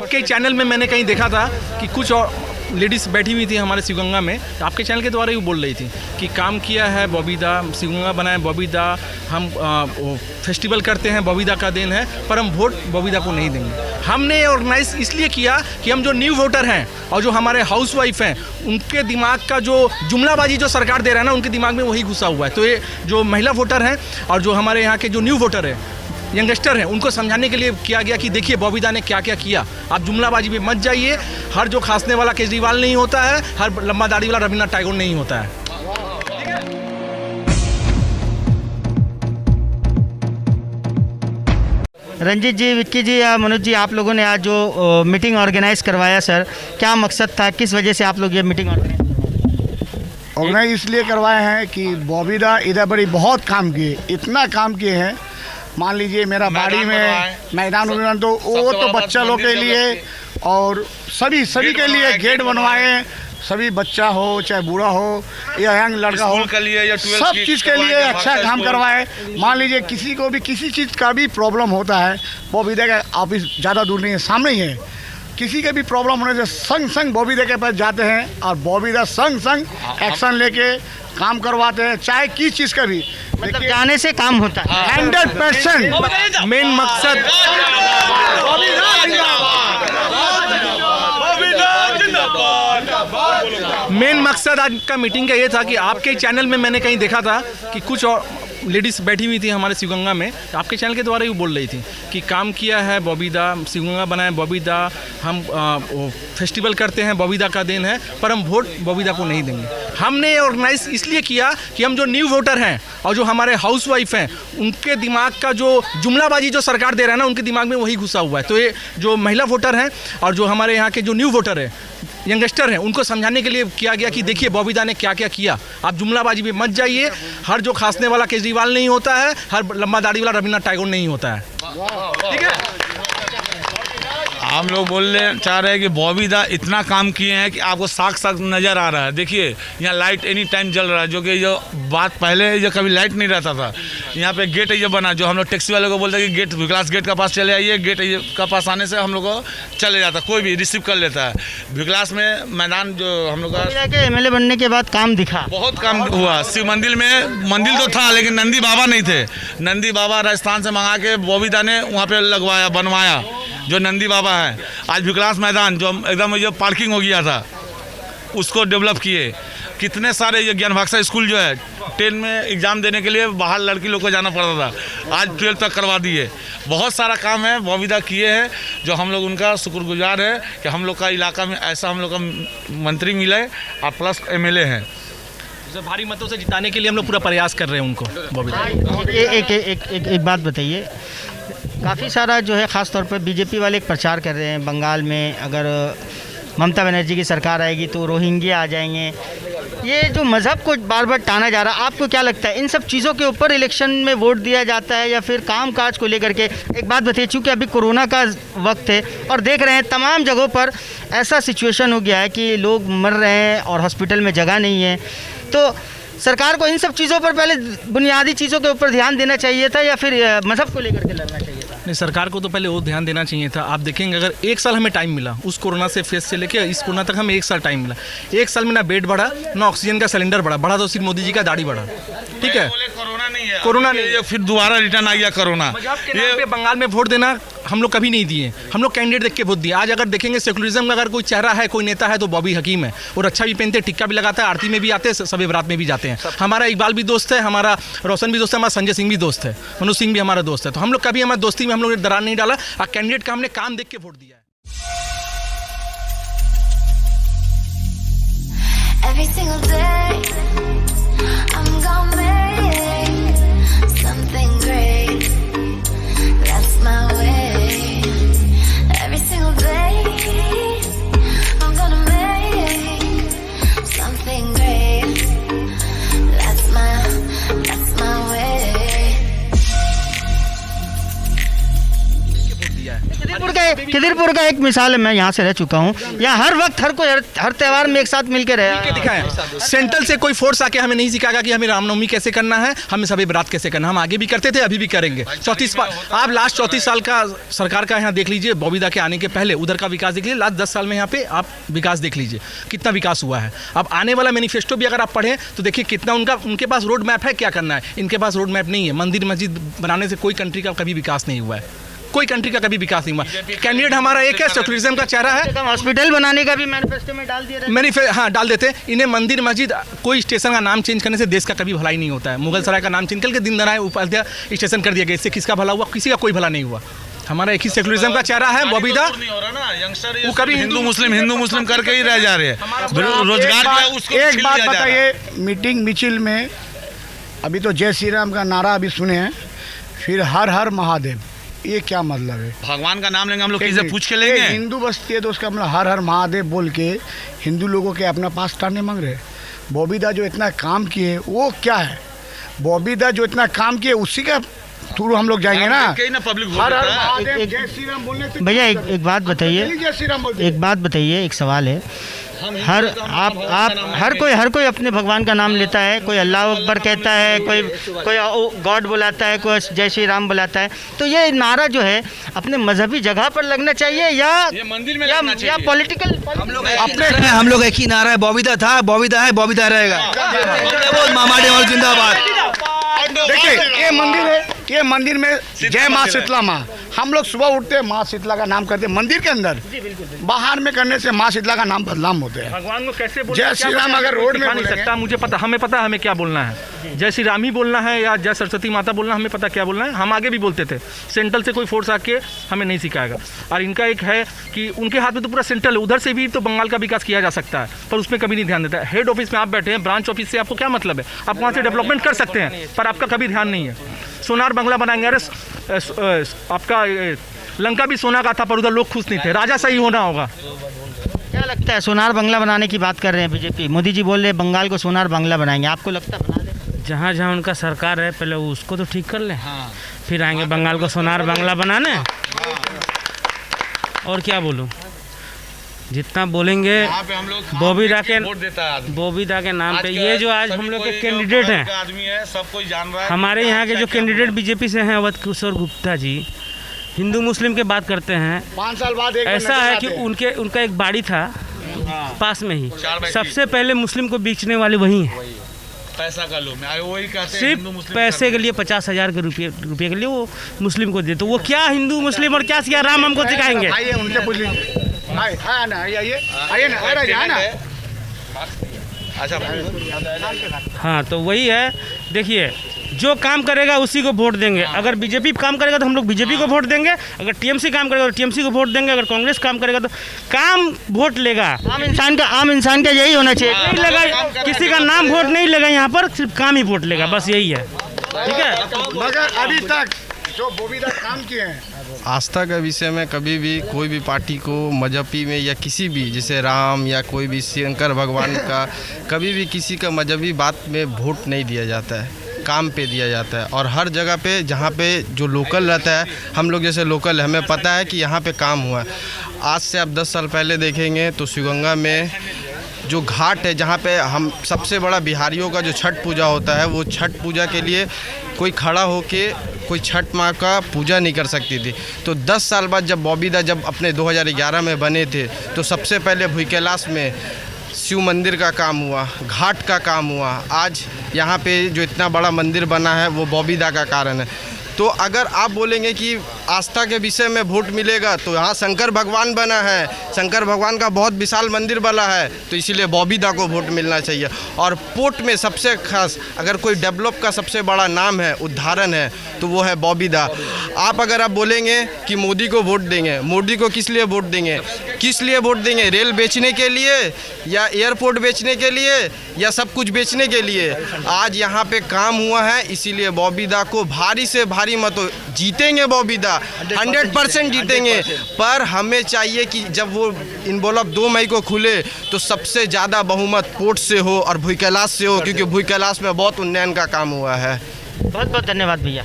आपके चैनल में मैंने कहीं देखा था कि कुछ और लेडीज़ बैठी हुई थी हमारे शिवगंगा में, आपके चैनल के द्वारा ही बोल रही थी कि काम किया है बॉबीदा, शिवगंगा बनाए बॉबीदा, हम फेस्टिवल करते हैं बॉबीदा का दिन है, पर हम वोट बॉबीदा को नहीं देंगे। हमने ऑर्गेनाइज इसलिए किया कि हम जो न्यू वोटर हैं और जो हमारे हाउस वाइफ हैं उनके दिमाग का जो जुमलाबाजी जो सरकार दे रहा है ना, उनके दिमाग में वही घुसा हुआ है। तो ये जो महिला वोटर हैं और जो हमारे यहाँ के जो न्यू वोटर है, यंगस्टर हैं, उनको समझाने के लिए किया गया कि देखिए बॉबीदा ने क्या क्या किया, आप जुमलाबाजी में मत जाइए। हर जो खांसने वाला केजरीवाल नहीं होता है, हर लंबा दाढ़ी वाला रविन्द्रनाथ टैगोर नहीं होता है। रंजीत जी, विक्की जी या मनोज जी, आप लोगों ने आज जो मीटिंग ऑर्गेनाइज करवाया सर, क्या मकसद था, किस वजह से आप लोग ये मीटिंग ऑर्गेनाइज इसलिए करवाए हैं कि बॉबीदा इधर बड़ी बहुत काम किए, इतना काम किए हैं। मान लीजिए मेरा बाड़ी में मैदान तो वो तो बच्चा लोग के लिए और सभी के लिए गेट बनवाए, सभी बच्चा हो चाहे बूढ़ा हो या यंग लड़का हो के लिए या सब चीज़ के लिए अच्छा काम करवाए। मान लीजिए किसी को भी किसी चीज़ का भी प्रॉब्लम होता है, बॉबीदा का ऑफिस ज़्यादा दूर नहीं है, सामने ही है। किसी के भी प्रॉब्लम होने से संग बॉबीदा के पास जाते हैं और बॉबीदा संग एक्शन लेके काम करवाते हैं, चाहे किस चीज़ का भी, मतलब जाने से काम होता है 100%। मेन मकसद आज का मीटिंग का ये था कि आपके चैनल में मैंने कहीं देखा था कि कुछ और लेडीज़ बैठी हुई थी हमारे शिवगंगा में, आपके चैनल के द्वारा ही बोल रही थी कि काम किया है बॉबीदा, शिवगंगा बनाए बॉबीदा, हम फेस्टिवल करते हैं बॉबीदा का दिन है, पर हम वोट बॉबीदा को नहीं देंगे। हमने ऑर्गेनाइज इसलिए किया कि हम जो न्यू वोटर हैं और जो हमारे हाउस वाइफ हैं उनके दिमाग का जो जुमलाबाजी जो सरकार दे रहा है ना, उनके दिमाग में वही घुसा हुआ है। तो ये जो महिला वोटर हैं और जो हमारे यहाँ के जो न्यू वोटर है, यंगस्टर हैं, उनको समझाने के लिए किया गया कि देखिए बॉबीदा ने क्या क्या किया, आप जुमलाबाजी में मत जाइए। हर जो खांसने वाला केजरीवाल नहीं होता है, हर लंबा दाढ़ी वाला रविन्द्रनाथ टैगोर नहीं होता है। ठीक है, हम लोग बोलने चाह रहे हैं कि बॉबीदा इतना काम किए हैं कि आपको साफ नज़र आ रहा है। देखिए यहाँ लाइट एनी टाइम जल रहा है, जो कि जो बात पहले ये कभी लाइट नहीं रहता था। यहाँ पे गेट ये बना, जो हम लोग टैक्सी वाले को बोलते हैं कि गेट विकलास गेट का पास चले आइए, गेट का पास आने से हम लोग को चले जाता, कोई भी रिसीव कर लेता है। विकलास में मैदान जो हम लोग का MLA बनने के बाद काम दिखा, बहुत काम हुआ। शिव मंदिर में मंदिर तो था लेकिन नंदी बाबा नहीं थे, नंदी बाबा राजस्थान से मंगा के बॉबीदा ने वहाँ पे लगवाया, बनवाया, जो नंदी बाबा है। आज विकलास मैदान जो एकदम जो पार्किंग हो गया था उसको डेवलप किए। कितने सारे ये ज्ञान भाषा स्कूल जो है 10 में एग्ज़ाम देने के लिए बाहर लड़की लोग को जाना पड़ता था, आज 12 तक करवा दिए। बहुत सारा काम है बॉबीदा किए हैं, जो हम लोग उनका शुक्रगुजार है कि हम लोग का इलाका में ऐसा हम लोग का मंत्री मिले और प्लस MLA हैं। भारी मतों से जिताने के लिए हम लोग पूरा प्रयास कर रहे हैं उनको। बॉबीदा एक बात बताइए, काफ़ी सारा जो है ख़ास तौर पर बीजेपी वाले प्रचार कर रहे हैं, बंगाल में अगर ममता बनर्जी की सरकार आएगी तो रोहिंग्या आ जाएंगे, ये जो मज़हब को बार बार टाना जा रहा है, आपको क्या लगता है इन सब चीज़ों के ऊपर इलेक्शन में वोट दिया जाता है या फिर कामकाज को लेकर के? एक बात बताइए, चूँकि अभी कोरोना का वक्त है और देख रहे हैं तमाम जगहों पर ऐसा सिचुएशन हो गया है कि लोग मर रहे हैं और हॉस्पिटल में जगह नहीं है, तो सरकार को इन सब चीज़ों पर पहले बुनियादी चीज़ों के ऊपर ध्यान देना चाहिए था या फिर मज़हब को लेकर के लड़ना चाहिए था? नहीं, सरकार को तो पहले वो ध्यान देना चाहिए था। आप देखेंगे अगर 1 साल हमें टाइम मिला, उस कोरोना से फेस से लेके इस कोरोना तक हमें 1 साल टाइम मिला, 1 साल में ना बेड बढ़ा ना ऑक्सीजन का सिलेंडर बढ़ा तो सिर्फ मोदी जी का दाढ़ी बढ़ा। ठीक है, कोरोना नहीं है, फिर दोबारा रिटर्न आ गया कोरोना। ये बंगाल में वोट देना हम लोग कभी नहीं दिए, हम लोग कैंडिडेट देख के वोट दिए। आज अगर देखेंगे सेकुलरिज्म में अगर कोई चेहरा है, कोई नेता है तो बॉबी हकीम है। और अच्छा भी पहनते, टिक्का भी लगाता है, आरती में भी आते हैं, सबे बरात में भी जाते हैं। हमारा इकबाल भी दोस्त है, हमारा रोशन भी दोस्त है, हमारा संजय सिंह भी दोस्त है, मनोज सिंह भी हमारा दोस्त है। तो हम लोग कभी हमारी दोस्ती में हम लोग ने दरार नहीं डाला और कैंडिडेट का हमने काम देख के वोट दिया है। Every single day, I'm gonna make something great. That's my way. Every single day, I'm gonna make something great. That's my way. Khidirpur Bihar का एक मिसाल है, मैं यहाँ से रह चुका हूँ, यहाँ हर वक्त हर कोई हर त्यौहार में एक साथ मिलकर रहे। दिखाएं सेंट्रल से कोई फोर्स आके हमें नहीं सिखाएगा कि हमें रामनवमी कैसे करना है, हमें सभी बारात कैसे करना है। हम आगे भी करते थे, अभी भी करेंगे। 34 आप लास्ट 34 साल का सरकार का यहाँ देख लीजिए, बॉबीदा के आने के पहले उधर का विकास देख लीजिए, लास्ट 10 साल में यहाँ पे आप विकास देख लीजिए कितना विकास हुआ है। अब आने वाला मैनिफेस्टो भी अगर आप पढ़ें तो देखिए कितना उनके पास रोड मैप है क्या करना है। इनके पास रोड मैप नहीं है। मंदिर मस्जिद बनाने से कोई कंट्री का कभी विकास नहीं हुआ है, कोई कंट्री का कभी विकास नहीं हुआ। कैंडिडेट हमारा एक है, सेकुलरिज्म का चेहरा है। हॉस्पिटल बनाने का भी मैनिफेस्टो में डाल दिया, हाँ डाल देते। इन्हें मंदिर मस्जिद कोई स्टेशन का नाम चेंज करने से देश का कभी भलाई नहीं होता है। मुगल सराय का नाम चेंज करके दिन दराय उपाध्याय स्टेशन कर दिया गया, इससे किसका भला हुआ? किसी का कोई भला नहीं हुआ। हमारा एक ही सेकुलरिज्म का चेहरा है बॉबीदा। वो कभी हिंदू मुस्लिम करके ही रह जा रहे हैं। रोजगार एक बात बताइए, मीटिंग मिचिल में अभी तो जय श्री राम का नारा अभी सुने हैं, फिर हर हर महादेव, ये क्या मतलब है? भगवान का नाम लेंगे हम लोग, किसी पूछ के लेंगे? हिंदू बस्ती है तो उसका मतलब हर हर महादेव बोल के हिंदू लोगों के अपना पास टाने मांग रहे हैं। बॉबीदा जो इतना काम किए वो क्या है? बॉबीदा जो इतना काम किए उसी का थ्रू हम लोग जाएंगे ना। हर हर महादेव जय श्री राम बोलने से भैया एक बात बताइए, जय श्री राम बोलते। एक बात बताइए, एक सवाल है, हर कोई अपने भगवान का नाम लेता है, कोई अल्लाह अकबर कहता है, कोई गॉड बुलाता है, कोई जय श्री राम बुलाता है। तो ये नारा जो है अपने मजहबी जगह पर लगना चाहिए या मंदिर में या पॉलिटिकल? हम लोग एक ही नारा है, बॉबीदा था, बॉबीदा है, बॉबीदा रहेगा। मामा डेमोल जिंदाबाद। देखिए ये मंदिर में जय माँ शीतला माँ, हम लोग सुबह उठते हैं माँ शीतला का नाम करते हैं मंदिर के अंदर। बाहर में करने से माँ शीतला का नाम बदनाम होते हैं। भगवान को कैसे जय श्री राम अगर रोड में नहीं सकता, मुझे पता, हमें पता है हमें क्या बोलना है। जय श्री राम ही बोलना है या जय सरस्वती माता बोलना, हमें पता क्या बोलना है। हम आगे भी बोलते थे। सेंट्रल से कोई फोर्स आके हमें नहीं सिखाएगा। और इनका एक है कि उनके हाथ में तो पूरा सेंट्रल है, उधर से भी तो बंगाल का विकास किया जा सकता है, पर उसमें कभी नहीं ध्यान देता है। हेड ऑफिस में आप बैठे हैं, ब्रांच ऑफिस से आपको क्या मतलब है? आप वहाँ से डेवलपमेंट कर सकते हैं, पर आपका कभी ध्यान नहीं है। सोनार बंगला बनाएंगे, अरे आपका लंका भी सोना का था, पर उधर लोग खुश नहीं थे। राजा सही होना होगा। क्या लगता है, सोनार बंगला बनाने की बात कर रहे हैं बीजेपी, मोदी जी बोल रहे हैं बंगाल को सोनार बंगला बनाएंगे, आपको लगता है बना दें? जहाँ जहाँ उनका सरकार है पहले उसको तो ठीक कर लें, फिर आएंगे बंगाल को सोनार बंगला बनाने। और क्या बोलूँ, जितना बोलेंगे बॉबीदा के नाम पे। ये जो आज हम लोग के कैंडिडेट हैं, आदमी है, सब कोई जान रहा है। हमारे यहाँ के जो कैंडिडेट बीजेपी से हैं, अवध किशोर गुप्ता जी, हिंदू मुस्लिम के बात करते हैं। 5 साल बाद ऐसा है कि उनका एक बाड़ी था पास में ही, सबसे पहले मुस्लिम को बेचने वाले वही हैं। पैसा का लोभ में वही कहते हैं, सिर्फ पैसे के लिए 50,000 के रुपये के लिए वो मुस्लिम को दे। तो वो क्या हिंदू मुस्लिम और क्या सिया राम हमको सिखाएंगे? उनसे पूछ लीजिए। हाँ, तो वही है। देखिए, जो काम करेगा उसी को वोट देंगे। अगर बीजेपी काम करेगा तो हम लोग बीजेपी को वोट देंगे, अगर टीएमसी काम करेगा तो टीएमसी को वोट देंगे, अगर कांग्रेस काम करेगा तो काम वोट लेगा। आम इंसान का यही होना चाहिए। नहीं लगा, किसी का नाम वोट नहीं लगा यहाँ पर, सिर्फ काम ही वोट लेगा, बस यही है। ठीक है। मगर अभी तक जो बॉबीदा काम किए हैं, आस्था के विषय में कभी भी कोई भी पार्टी को मजहबी में या किसी भी, जैसे राम या कोई भी शंकर भगवान का, कभी भी किसी का मजहबी बात में वोट नहीं दिया जाता है, काम पे दिया जाता है। और हर जगह पे जहाँ पे जो लोकल रहता है, हम लोग जैसे लोकल है, हमें पता है कि यहाँ पे काम हुआ है। आज से आप 10 साल पहले देखेंगे तो शिवगंगा में जो घाट है, जहाँ पे हम सबसे बड़ा बिहारियों का जो छठ पूजा होता है, वो छठ पूजा के लिए कोई खड़ा होके कोई छठ माँ का पूजा नहीं कर सकती थी। तो 10 साल बाद जब बॉबीदा जब अपने 2011 में बने थे, तो सबसे पहले भूई कैलाश में शिव मंदिर का काम हुआ, घाट का काम हुआ। आज यहाँ पे जो इतना बड़ा मंदिर बना है वो बॉबीदा का कारण है। तो अगर आप बोलेंगे कि आस्था के विषय में वोट मिलेगा, तो यहाँ शंकर भगवान बना है, शंकर भगवान का बहुत विशाल मंदिर बना है, तो इसीलिए बॉबीदा को वोट मिलना चाहिए। और पोर्ट में सबसे खास अगर कोई डेवलप का सबसे बड़ा नाम है, उदाहरण है, तो वो है बॉबीदा। अगर आप बोलेंगे कि मोदी को वोट देंगे, मोदी को किस लिए वोट देंगे? किस लिए वोट देंगे? रेल बेचने के लिए या एयरपोर्ट बेचने के लिए या सब कुछ बेचने के लिए? आज यहाँ पे काम हुआ है, इसीलिए बॉबीदा को भारी से भारी मतों जीतेंगे। बॉबीदा 100% जीतेंगे। पर हमें चाहिए कि जब वो इनवॉल्व 2 मई को खुले तो सबसे ज़्यादा बहुमत पोर्ट से हो और भूई कैलाश से हो, क्योंकि भूई कैलाश में बहुत उन्नयन का काम हुआ है। बहुत बहुत धन्यवाद भैया।